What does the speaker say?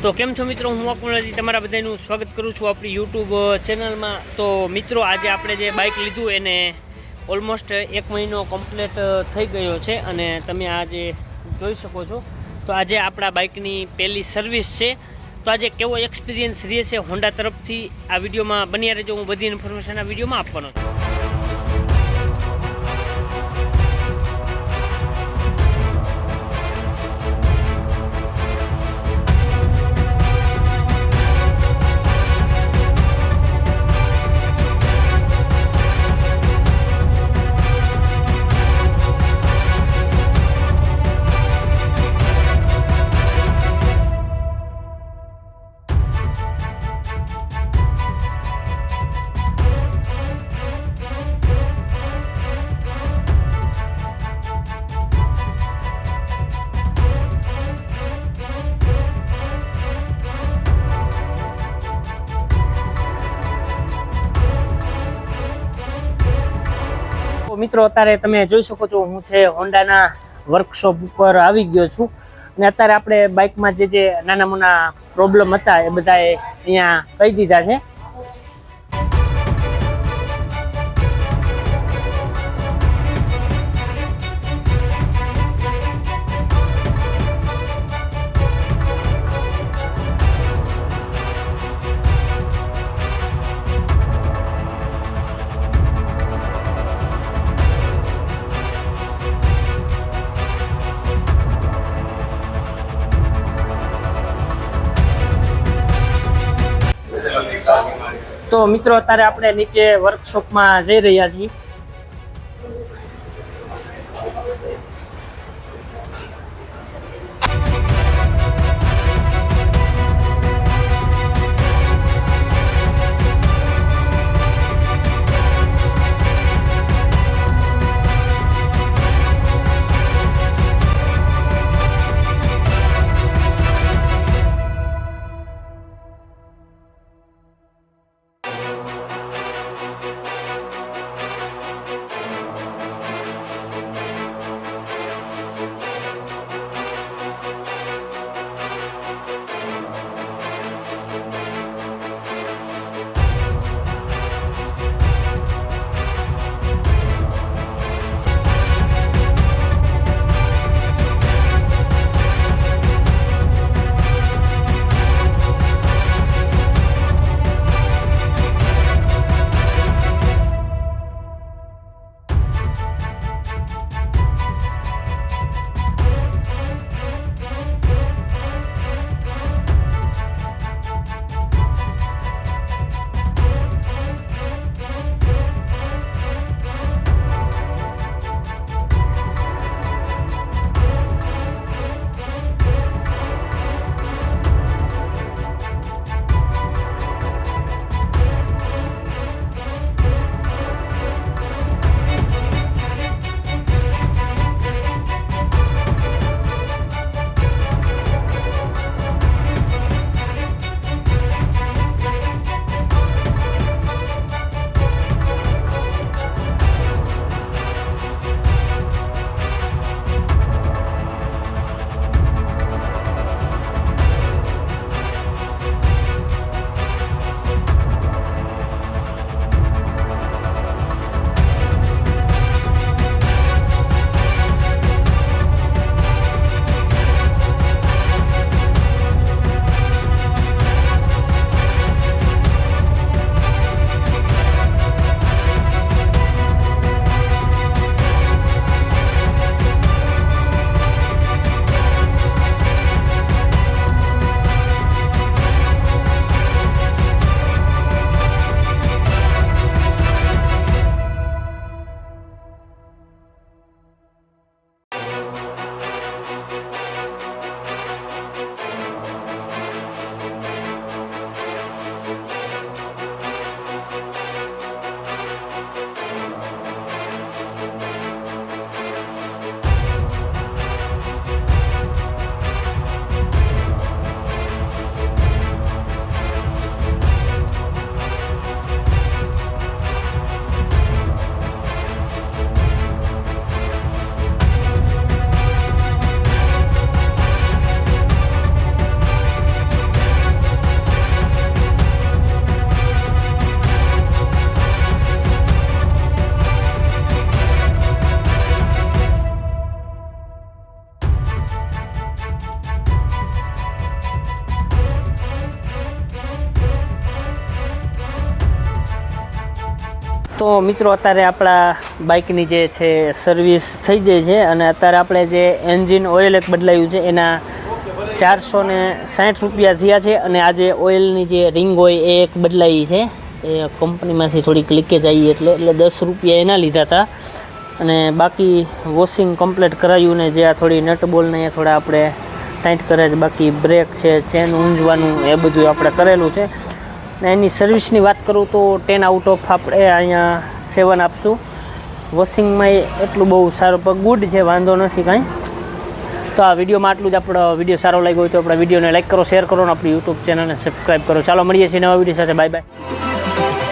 તો કેમ છો મિત્રો, હું અકમલજી તમારા બધાનું સ્વાગત કરું છું આપણી યુટ્યુબ ચેનલમાં। તો મિત્રો આજે આપણે જે બાઇક લીધું એને ઓલમોસ્ટ 1 મહિનો કમ્પ્લીટ થઈ ગયો છે અને તમે આજે જોઈ શકો છો। તો આજે આપણા બાઇકની પહેલી સર્વિસ છે। તો આજે કેવો એક્સપિરિયન્સ રહે છે હોન્ડા તરફથી આ વિડીયોમાં બન્યા રહેજો। હું બધી ઇન્ફોર્મેશન આ વિડીયોમાં આપવાનો છું। મિત્રો અત્યારે તમે જોઈ શકો છો હું છે હોન્ડાના વર્કશોપ ઉપર આવી ગયો છું અને અત્યારે આપણે બાઇકમાં જે નાના મોટા પ્રોબ્લેમ હતા એ બધાએ અહીંયા કહી દીધા છે। તો મિત્રો અત્યારે આપણે નીચે વર્કશોપમાં જઈ રહ્યા છીએ। તો મિત્રો અત્યારે આપણા બાઇકની જે છે સર્વિસ થઈ જાય છે અને અત્યારે આપણે જે એન્જિન ઓઇલ એક બદલાયું છે એના 460 રૂપિયા થયા છે અને આજે ઓઇલની જે રિંગ હોય એ એક બદલાઈ છે. એ કંપનીમાંથી થોડીક લીકેજ આવી એટલે 10 રૂપિયા એના લીધા હતા અને બાકી વોશિંગ કમ્પ્લીટ કરાવ્યું ને જે આ થોડી નટ બોલને એ થોડા આપણે ટાઈટ કરે છે. બાકી બ્રેક છે, ચેન ઊંઝવાનું એ બધું આપણે કરેલું છે. ને એની સર્વિસની વાત કરું તો 10 આઉટ ઓફ આપણે અહીંયા 7 આપશું. વોશિંગમાં એટલું બહુ સારું પણ ગુડ છે, વાંધો નથી કાંઈ. તો આ વિડીયોમાં આટલું જ. આપણો વિડીયો સારો લાગ્યો હોય તો આપણા વિડીયોને લાઈક કરો, શેર કરો અને આપણી યુટ્યુબ ચેનલને સબસ્ક્રાઈબ કરો. ચાલો મળીએ છીએ નવા વિડીયો સાથે. Bye bye.